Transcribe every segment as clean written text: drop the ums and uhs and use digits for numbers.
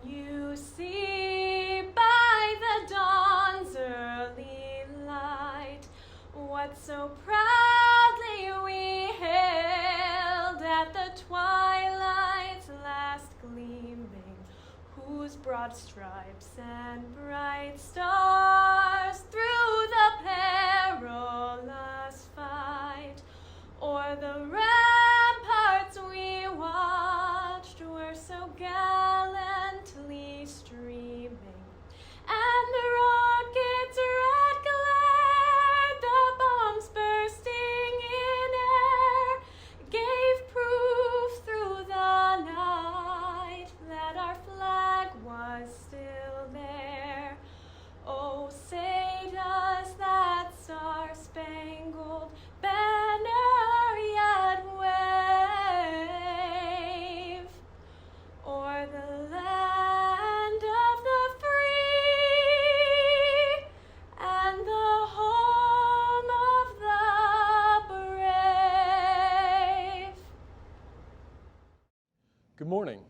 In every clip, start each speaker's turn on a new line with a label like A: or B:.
A: you see by the dawn's early light what so proudly we hailed at the twilight's last gleaming, whose broad stripes and bright stars through the perilous fight o'er the ramparts we watched were so gallantly streaming, and the rockets' red glare, the bombs bursting in air, gave proof through the night that our flag was still there. Oh, say does that star-spangled banner yet wave o'er the land of the free and the home of the brave?
B: Good morning.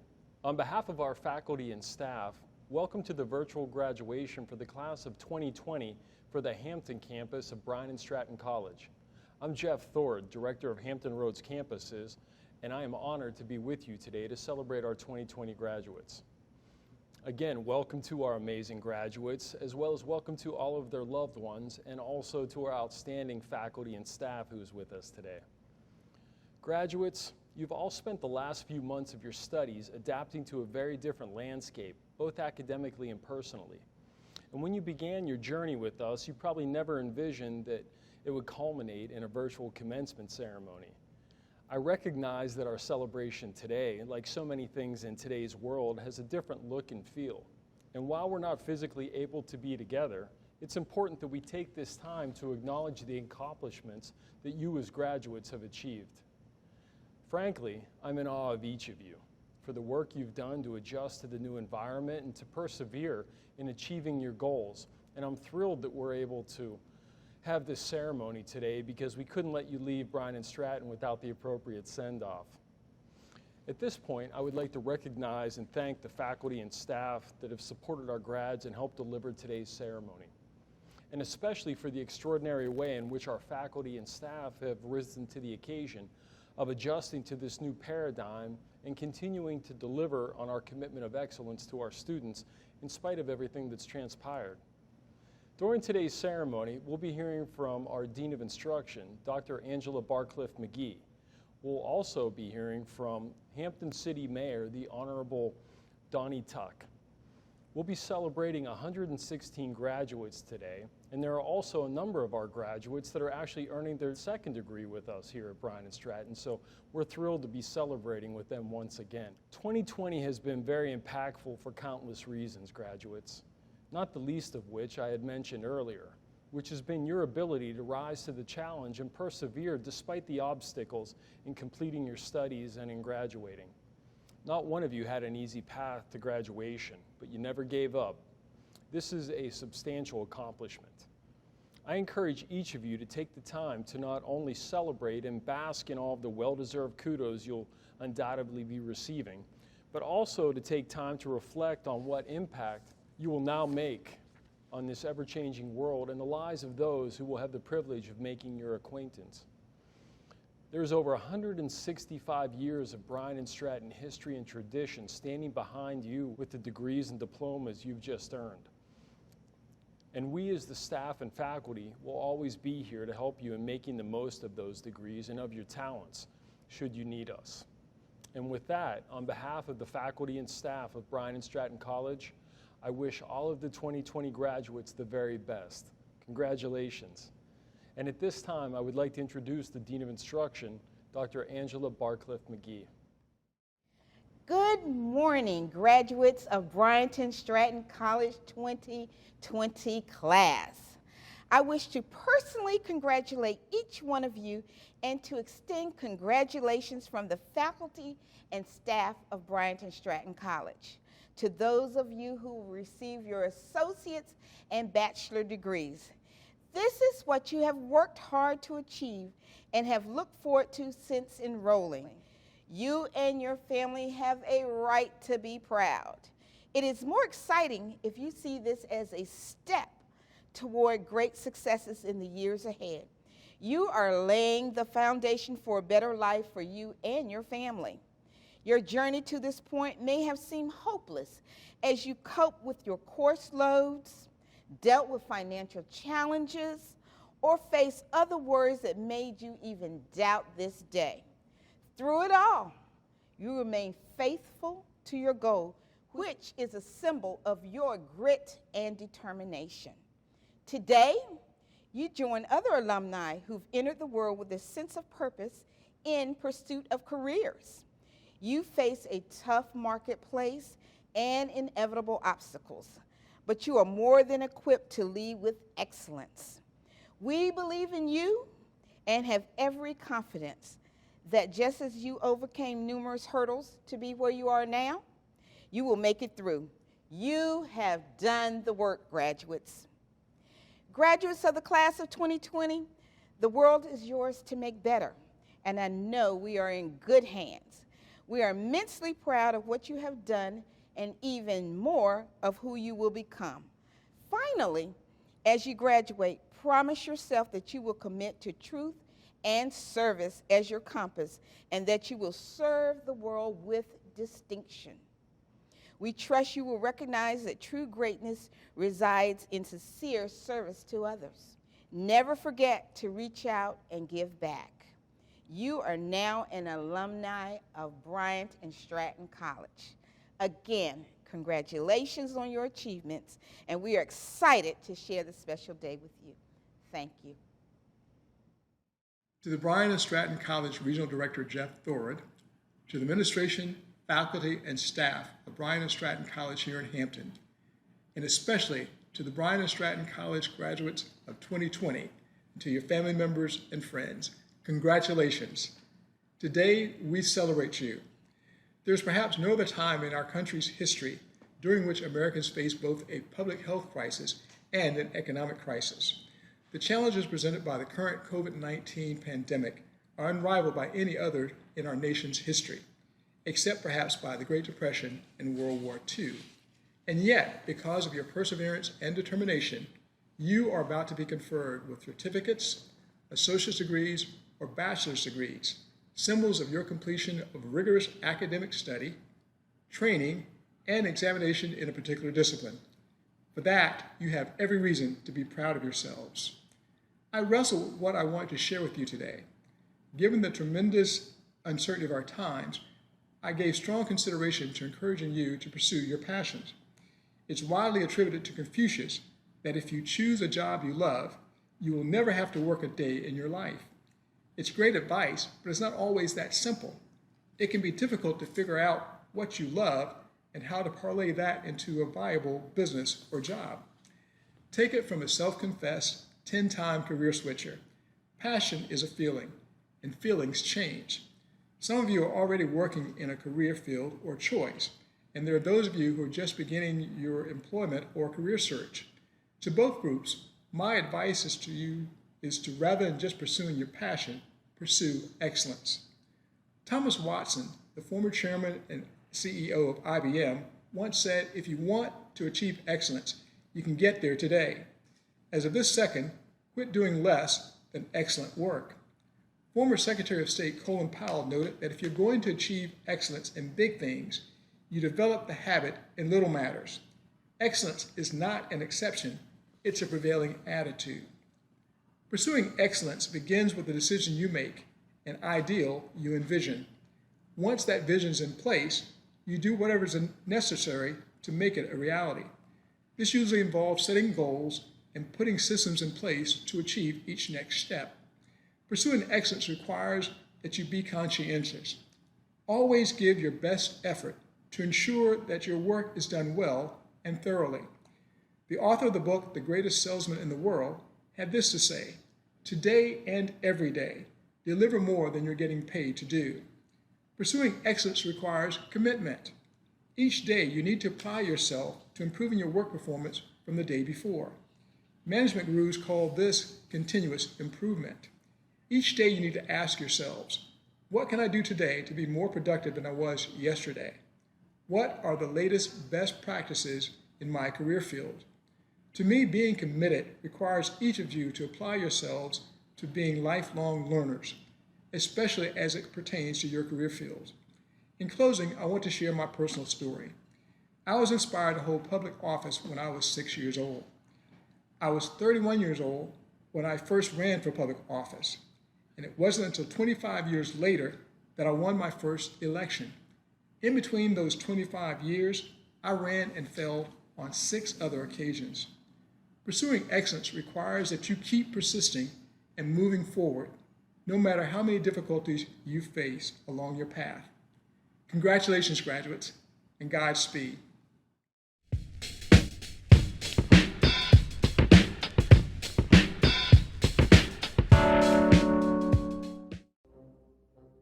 B: On behalf of our faculty and staff, welcome to the virtual graduation for the class of 2020 for the Hampton campus of Bryant and Stratton College. I'm Jeff Thord, Director of Hampton Roads Campuses, and I am honored to be with you today to celebrate our 2020 graduates. Again, welcome to our amazing graduates, as well as welcome to all of their loved ones, and also to our outstanding faculty and staff who is with us today. Graduates, you've all spent the last few months of your studies adapting to a very different landscape, both academically and personally. And when you began your journey with us, you probably never envisioned that it would culminate in a virtual commencement ceremony. I recognize that our celebration today, like so many things in today's world, has a different look and feel. And while we're not physically able to be together, it's important that we take this time to acknowledge the accomplishments that you as graduates have achieved. Frankly, I'm in awe of each of you for the work you've done to adjust to the new environment and to persevere in achieving your goals. And I'm thrilled that we're able to have this ceremony today because we couldn't let you leave Bryant and Stratton without the appropriate send-off. At this point, I would like to recognize and thank the faculty and staff that have supported our grads and helped deliver today's ceremony, and especially for the extraordinary way in which our faculty and staff have risen to the occasion of adjusting to this new paradigm and continuing to deliver on our commitment of excellence to our students in spite of everything that's transpired. During today's ceremony, we'll be hearing from our Dean of Instruction, Dr. Angela Barcliffe-McGee. We'll also be hearing from Hampton City Mayor, the Honorable Donnie Tuck. We'll be celebrating 116 graduates today, and there are also a number of our graduates that are actually earning their second degree with us here at Bryant and Stratton, so we're thrilled to be celebrating with them once again. 2020 has been very impactful for countless reasons, graduates, not the least of which I had mentioned earlier, which has been your ability to rise to the challenge and persevere despite the obstacles in completing your studies and in graduating. Not one of you had an easy path to graduation, but you never gave up. This is a substantial accomplishment. I encourage each of you to take the time to not only celebrate and bask in all of the well-deserved kudos you'll undoubtedly be receiving, but also to take time to reflect on what impact you will now make on this ever-changing world and the lives of those who will have the privilege of making your acquaintance. There's over 165 years of Bryant and Stratton history and tradition standing behind you with the degrees and diplomas you've just earned. And we as the staff and faculty will always be here to help you in making the most of those degrees and of your talents, should you need us. And with that, on behalf of the faculty and staff of Bryant and Stratton College, I wish all of the 2020 graduates the very best. Congratulations. And at this time, I would like to introduce the Dean of Instruction, Dr. Angela Barcliffe-McGee.
C: Good morning, graduates of Bryant and Stratton College 2020 class. I wish to personally congratulate each one of you and to extend congratulations from the faculty and staff of Bryant and Stratton College to those of you who will receive your associate's and bachelor degrees. This is what you have worked hard to achieve and have looked forward to since enrolling. You and your family have a right to be proud. It is more exciting if you see this as a step toward great successes in the years ahead. You are laying the foundation for a better life for you and your family. Your journey to this point may have seemed hopeless as you cope with your course loads, dealt with financial challenges, or faced other worries that made you even doubt this day. Through it all, you remain faithful to your goal, which is a symbol of your grit and determination. Today, you join other alumni who've entered the world with a sense of purpose in pursuit of careers. You face a tough marketplace and inevitable obstacles, but you are more than equipped to lead with excellence. We believe in you and have every confidence that just as you overcame numerous hurdles to be where you are now, you will make it through. You have done the work, graduates. Graduates of the class of 2020, the world is yours to make better, and I know we are in good hands. We are immensely proud of what you have done and even more of who you will become. Finally, as you graduate, promise yourself that you will commit to truth and service as your compass and that you will serve the world with distinction. We trust you will recognize that true greatness resides in sincere service to others. Never forget to reach out and give back. You are now an alumni of Bryant and Stratton College. Again, congratulations on your achievements, and we are excited to share this special day with you. Thank you.
D: To the Bryant and Stratton College Regional Director Jeff Thorud, to the administration, faculty, and staff of Bryant and Stratton College here in Hampton, and especially to the Bryant and Stratton College graduates of 2020, and to your family members and friends, congratulations. Today, we celebrate you. There's perhaps no other time in our country's history during which Americans face both a public health crisis and an economic crisis. The challenges presented by the current COVID-19 pandemic are unrivaled by any other in our nation's history, except perhaps by the Great Depression and World War II. And yet, because of your perseverance and determination, you are about to be conferred with certificates, associate's degrees, or bachelor's degrees, symbols of your completion of rigorous academic study, training, and examination in a particular discipline. For that, you have every reason to be proud of yourselves. I wrestle with what I want to share with you today. Given the tremendous uncertainty of our times, I gave strong consideration to encouraging you to pursue your passions. It's widely attributed to Confucius that if you choose a job you love, you will never have to work a day in your life. It's great advice, but it's not always that simple. It can be difficult to figure out what you love and how to parlay that into a viable business or job. Take it from a self-confessed 10-time career switcher. Passion is a feeling, and feelings change. Some of you are already working in a career field or choice, and there are those of you who are just beginning your employment or career search. To both groups, my advice is to rather than just pursuing your passion, pursue excellence. Thomas Watson, the former chairman and CEO of IBM, once said, if you want to achieve excellence, you can get there today. As of this second, quit doing less than excellent work. Former Secretary of State Colin Powell noted that if you're going to achieve excellence in big things, you develop the habit in little matters. Excellence is not an exception, it's a prevailing attitude. Pursuing excellence begins with the decision you make, an ideal you envision. Once that vision is in place, you do whatever is necessary to make it a reality. This usually involves setting goals and putting systems in place to achieve each next step. Pursuing excellence requires that you be conscientious. Always give your best effort to ensure that your work is done well and thoroughly. The author of the book, The Greatest Salesman in the World, had this to say: today and every day, deliver more than you're getting paid to do. Pursuing excellence requires commitment. Each day, you need to apply yourself to improving your work performance from the day before. Management gurus call this continuous improvement. Each day, you need to ask yourselves, what can I do today to be more productive than I was yesterday? What are the latest best practices in my career field? To me, being committed requires each of you to apply yourselves to being lifelong learners, especially as it pertains to your career fields. In closing, I want to share my personal story. I was inspired to hold public office when I was 6 years old. I was 31 years old when I first ran for public office, and it wasn't until 25 years later that I won my first election. In between those 25 years, I ran and failed on 6 other occasions. Pursuing excellence requires that you keep persisting and moving forward, no matter how many difficulties you face along your path. Congratulations, graduates, and Godspeed.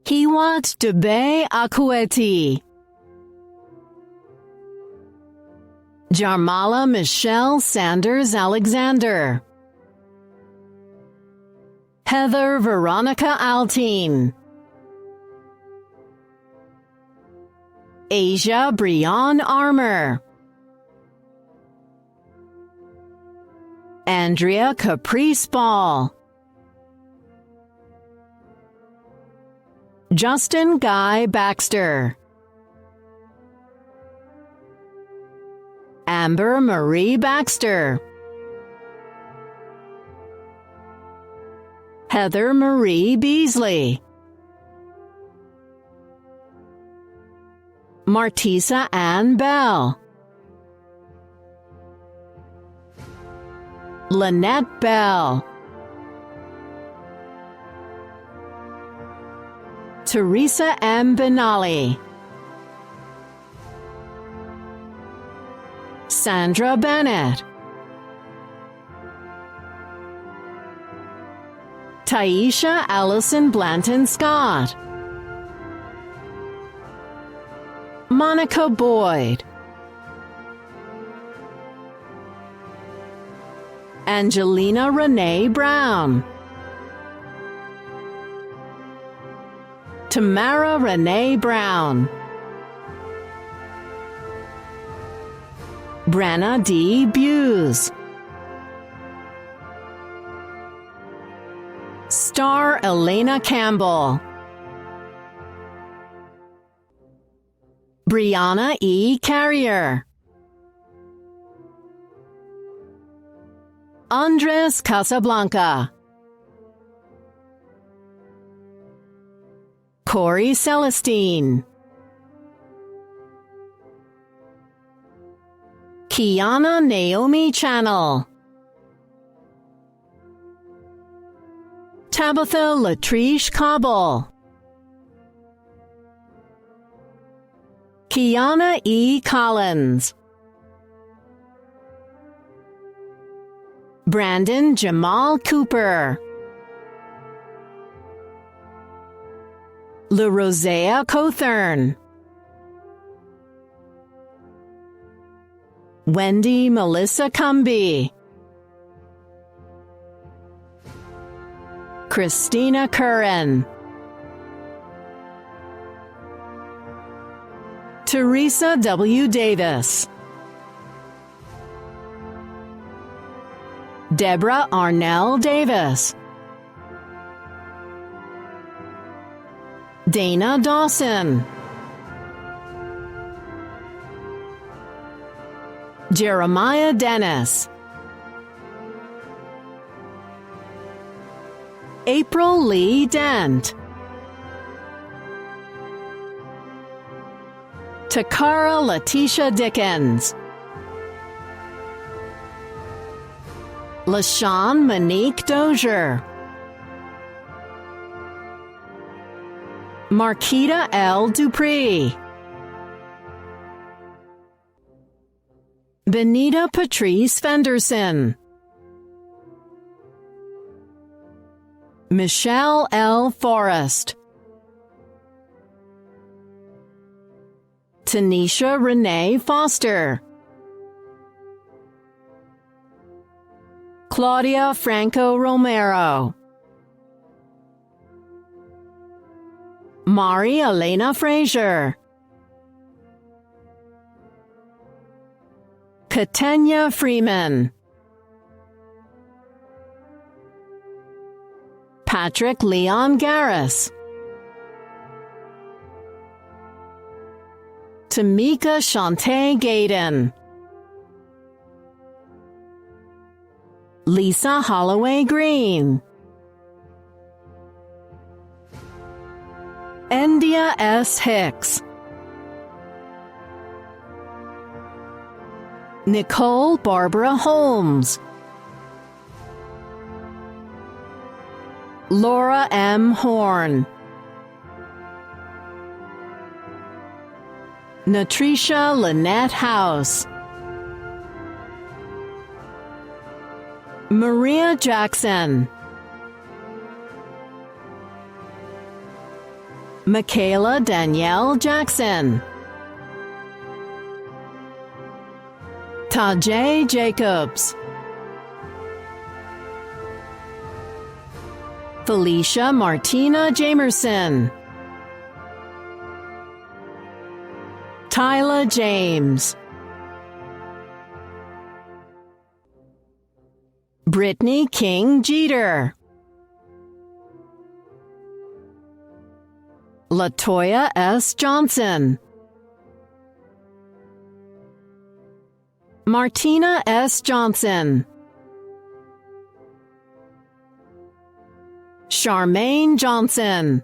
E: Kiwat Debe Akweti. Jarmala Michelle Sanders Alexander. Heather Veronica Altine. Asia Brianne Armour. Andrea Caprice Ball. Justin Guy Baxter. Amber Marie Baxter. Heather Marie Beasley. Martisa Ann Bell. Lynette Bell. Teresa M. Benali. Sandra Bennett. Taisha Allison Blanton Scott. Monica Boyd. Angelina Renee Brown. Tamara Renee Brown. Brenna D. Buse. Star Elena Campbell. Brianna E. Carrier. Andres Casablanca. Corey Celestine. Kiana Naomi Channel. Tabitha Latrice Cobble. Kiana E. Collins. Brandon Jamal Cooper. LaRosea Cothern. Wendy Melissa Cumby. Christina Curran. Teresa W. Davis. Deborah Arnell Davis. Dana Dawson. Jeremiah Dennis. April Lee Dent. Takara Letitia Dickens. LaShawn Monique Dozier. Marquita L. Dupree. Benita Patrice Fenderson. Michelle L. Forrest. Tanisha Renee Foster. Claudia Franco Romero. Mari Elena Frazier. Katenya Freeman, Patrick Leon Garris, Tamika Shantae Gaydon, Lisa Holloway Green, Endia S. Hicks, Nicole Barbara Holmes, Laura M. Horn, Natrisha Lynette House, Maria Jackson, Michaela Danielle Jackson, Tajay Jacobs, Felicia Martina Jamerson, Tyla James, Brittany King Jeter, Latoya S. Johnson, Martina S. Johnson, Charmaine Johnson,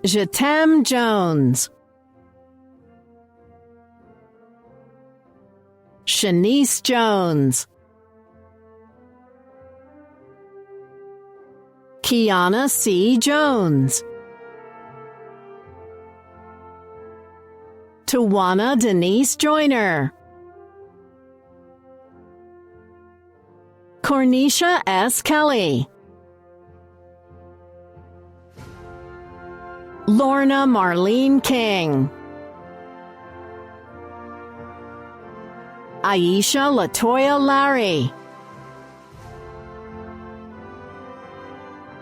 E: Jatem Jones, Shanice Jones, Kiana C. Jones, Tawana Denise Joyner, Cornisha S. Kelly, Lorna Marlene King, Aisha Latoya Larry,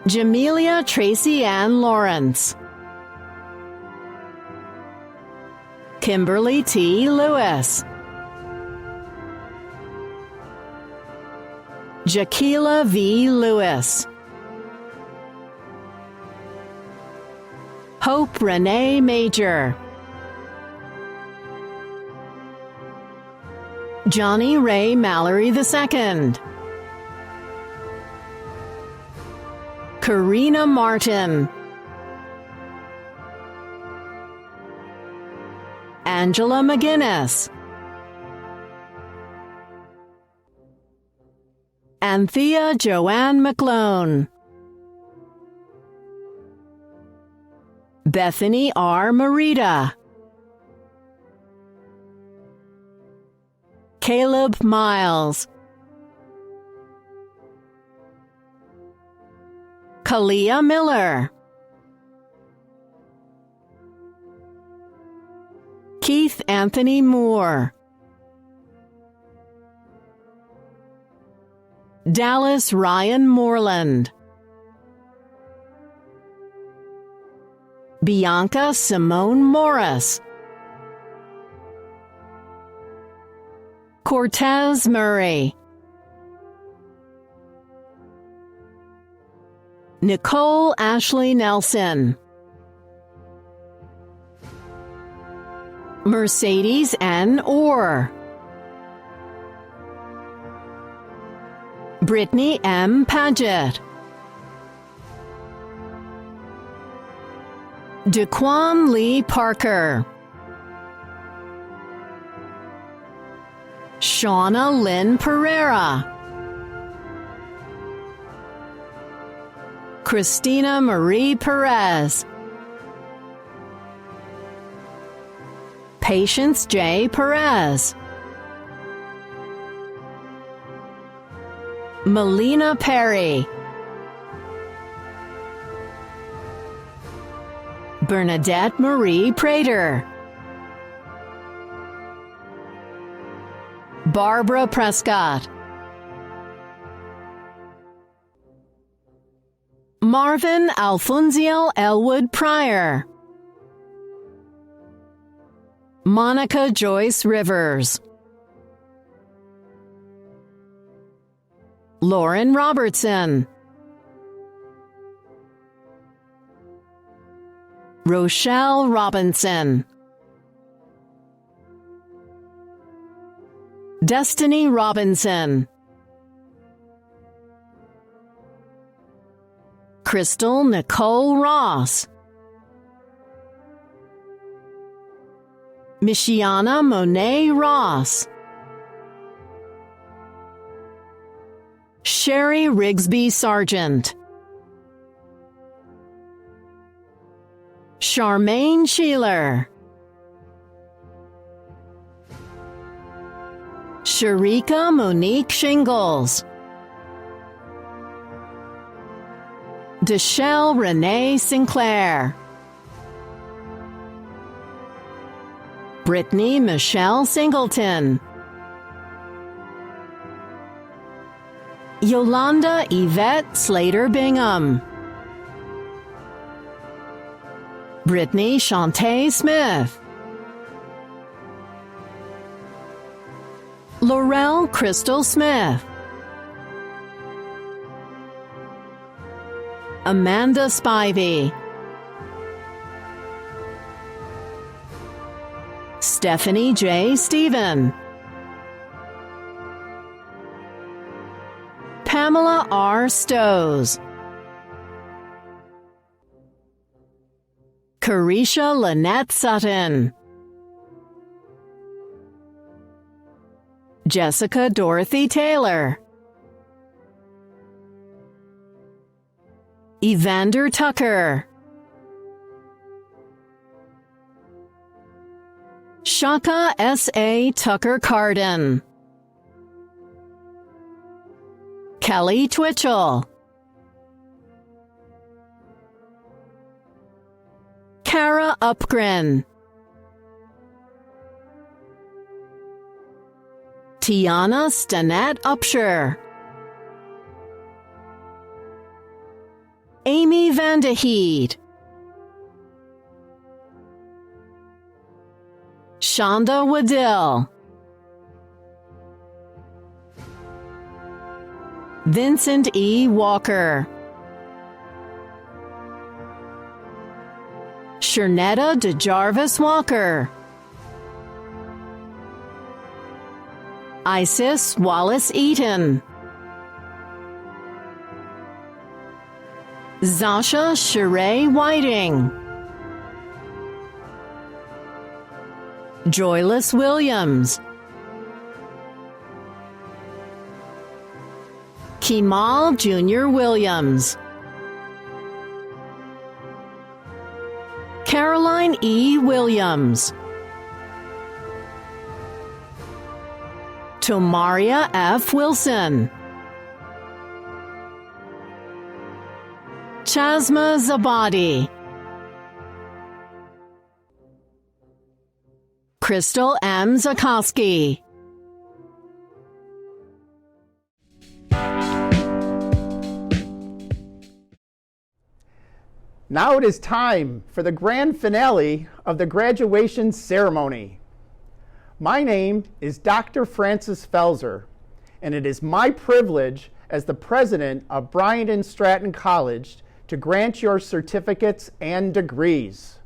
E: Jamelia Tracy Ann Lawrence, Kimberly T. Lewis, Jaquila V. Lewis, Hope Renee Major, Johnny Ray Mallory II, Karina Martin, Angela McGinnis, Anthea Joanne McClone, Bethany R. Marita, Caleb Miles, Kalia Miller, Keith Anthony Moore, Dallas Ryan Moreland, Bianca Simone Morris, Cortez Murray, Nicole Ashley Nelson, Mercedes N. Orr, Brittany M. Paget, Daquan Lee Parker, Shauna Lynn Pereira, Christina Marie Perez, Patience J. Perez, Melina Perry, Bernadette Marie Prater, Barbara Prescott, Marvin Alfonsiel Elwood Pryor, Monica Joyce Rivers, Lauren Robertson, Rochelle Robinson, Destiny Robinson, Crystal Nicole Ross, Michiana Monet Ross, Sherry Rigsby Sargent, Charmaine Sheeler, Sharika Monique Shingles, Deshelle Renee Sinclair, Brittany Michelle Singleton, Yolanda Yvette Slater Bingham, Brittany Shantae Smith, Laurel Crystal Smith, Amanda Spivey, Stephanie J. Stephen, Pamela R. Stows, Carisha Lynette Sutton, Jessica Dorothy Taylor, Evander Tucker, Shaka S.A. Tucker Carden, Kelly Twitchell, Kara Upgren, Tiana Stanette Upshur, Amy Vandeheed, Shonda Wadill, Vincent E. Walker, Shernetta DeJarvis Walker, Isis Wallace Eaton, Zasha Sheree Whiting, Joyless Williams, Kemal Jr. Williams, Caroline E. Williams, Tomaria F. Wilson, Chasma Zabadi, Crystal M. Zakowski,
F: Now it is time for the grand finale of the graduation ceremony. My name is Dr. Francis Felser, and it is my privilege as the president of Bryant and Stratton College to grant your certificates and degrees.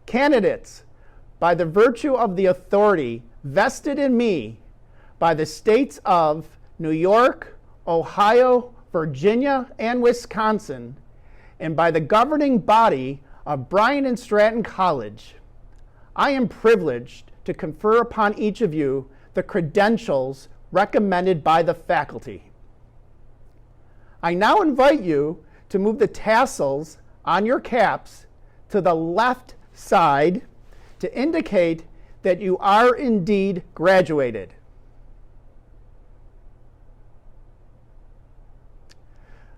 F: Candidates, by the virtue of the authority vested in me by the states of New York, Ohio, Virginia, and Wisconsin, and by the governing body of Bryant and Stratton College, I am privileged to confer upon each of you the credentials recommended by the faculty. I now invite you to move the tassels on your caps to the left side to indicate that you are indeed graduated.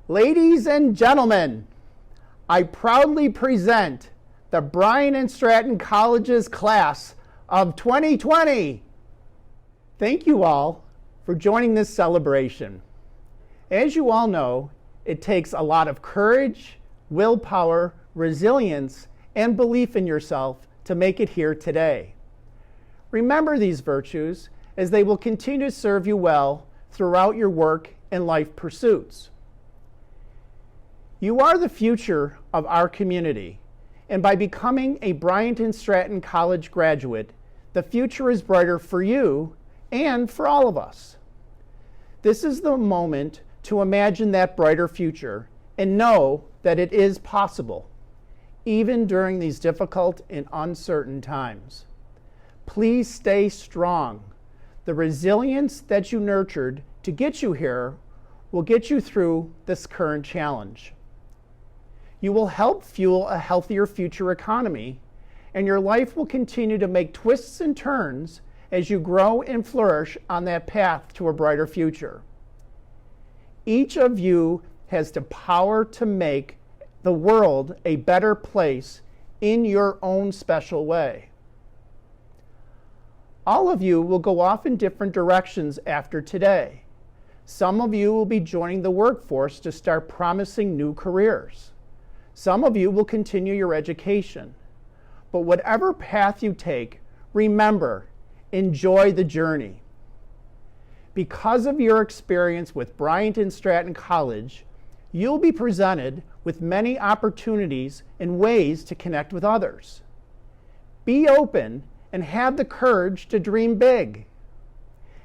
F: Ladies and gentlemen, I proudly present the Bryant and Stratton College's class of 2020. Thank you all for joining this celebration. As you all know, it takes a lot of courage, willpower, resilience, and belief in yourself to to make it here today. Remember these virtues as they will continue to serve you well throughout your work and life pursuits. You are the future of our community, and by becoming a Bryant and Stratton College graduate, the future is brighter for you and for all of us. This is the moment to imagine that brighter future and know that it is possible, even during these difficult and uncertain times. Please stay strong. The resilience that you nurtured to get you here will get you through this current challenge. You will help fuel a healthier future economy, and your life will continue to make twists and turns as you grow and flourish on that path to a brighter future. Each of you has the power to make the world a better place in your own special way. All of you will go off in different directions after today. Some of you will be joining the workforce to start promising new careers. Some of you will continue your education. But whatever path you take, remember, enjoy the journey. Because of your experience with Bryant and Stratton College, you'll be presented with many opportunities and ways to connect with others. Be open and have the courage to dream big.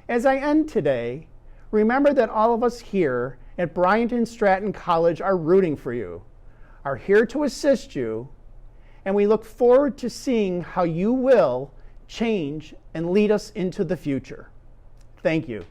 F: As I end today, remember that all of us here at Bryant and Stratton College are rooting for you, are here to assist you, and we look forward to seeing how you will change and lead us into the future. Thank you.